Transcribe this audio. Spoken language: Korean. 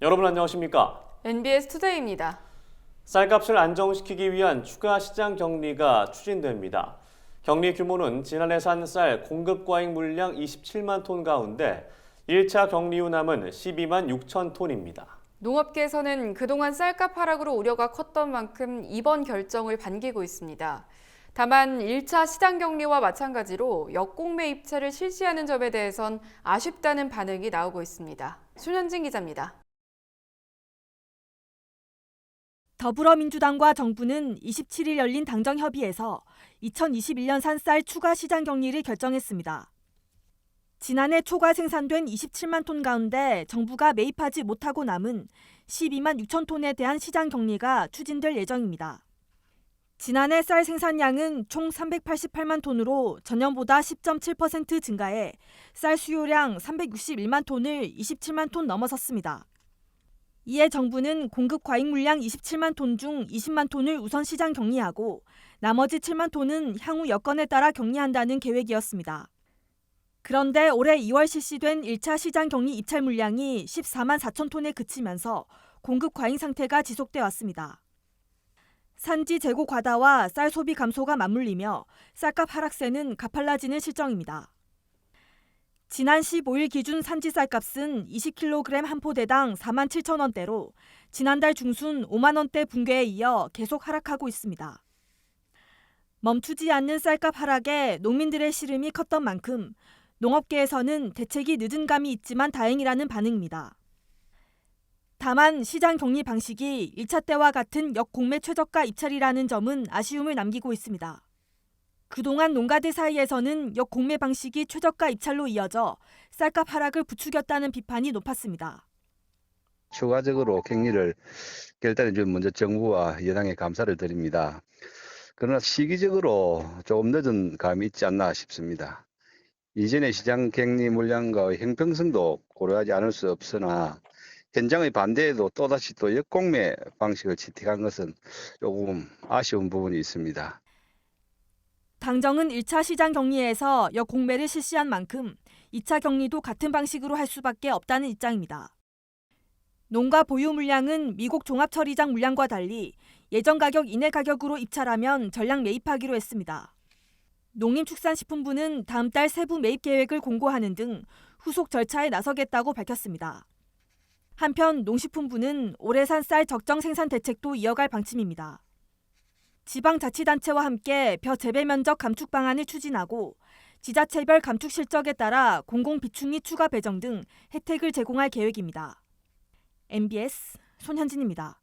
여러분 안녕하십니까? NBS 투데이입니다. 쌀값을 안정시키기 위한 추가 시장 격리가 추진됩니다. 격리 규모는 지난해 산 쌀 공급 과잉 물량 27만 톤 가운데 1차 격리 후 남은 12만 6천 톤입니다. 농업계에서는 그동안 쌀값 하락으로 우려가 컸던 만큼 이번 결정을 반기고 있습니다. 다만 1차 시장 격리와 마찬가지로 역공매 입찰을 실시하는 점에 대해선 아쉽다는 반응이 나오고 있습니다. 손현진 기자입니다. 더불어민주당과 정부는 27일 열린 당정협의에서 2021년 산 쌀 추가 시장 격리를 결정했습니다. 지난해 초과 생산된 27만 톤 가운데 정부가 매입하지 못하고 남은 12만 6천 톤에 대한 시장 격리가 추진될 예정입니다. 지난해 쌀 생산량은 총 388만 톤으로 전년보다 10.7% 증가해 쌀 수요량 361만 톤을 27만 톤 넘어섰습니다. 이에 정부는 공급 과잉 물량 27만 톤 중 20만 톤을 우선 시장 격리하고 나머지 7만 톤은 향후 여건에 따라 격리한다는 계획이었습니다. 그런데 올해 2월 실시된 1차 시장 격리 입찰 물량이 14만 4천 톤에 그치면서 공급 과잉 상태가 지속돼 왔습니다. 산지 재고 과다와 쌀 소비 감소가 맞물리며 쌀값 하락세는 가팔라지는 실정입니다. 지난 15일 기준 산지 쌀값은 20kg 한 포대당 4만 7천 원대로 지난달 중순 5만 원대 붕괴에 이어 계속 하락하고 있습니다. 멈추지 않는 쌀값 하락에 농민들의 시름이 컸던 만큼 농업계에서는 대책이 늦은 감이 있지만 다행이라는 반응입니다. 다만 시장 격리 방식이 1차 때와 같은 역공매 최저가 입찰이라는 점은 아쉬움을 남기고 있습니다. 그동안 농가들 사이에서는 역공매 방식이 최저가 입찰로 이어져 쌀값 하락을 부추겼다는 비판이 높았습니다. 추가적으로 격리를 결단해 준 먼저 정부와 여당에 감사를 드립니다. 그러나 시기적으로 조금 늦은 감이 있지 않나 싶습니다. 이전의 시장 격리 물량과의 형평성도 고려하지 않을 수 없으나 현장의 반대에도 또다시 또 역공매 방식을 채택한 것은 조금 아쉬운 부분이 있습니다. 당정은 1차 시장 격리에서 역공매를 실시한 만큼 2차 격리도 같은 방식으로 할 수밖에 없다는 입장입니다. 농가 보유 물량은 미국 종합처리장 물량과 달리 예전 가격 이내 가격으로 입찰하면 전량 매입하기로 했습니다. 농림축산식품부는 다음 달 세부 매입 계획을 공고하는 등 후속 절차에 나서겠다고 밝혔습니다. 한편 농식품부는 올해 산 쌀 적정 생산 대책도 이어갈 방침입니다. 지방자치단체와 함께 벼 재배 면적 감축 방안을 추진하고 지자체별 감축 실적에 따라 공공비축미 추가 배정 등 혜택을 제공할 계획입니다. NBS 손현진입니다.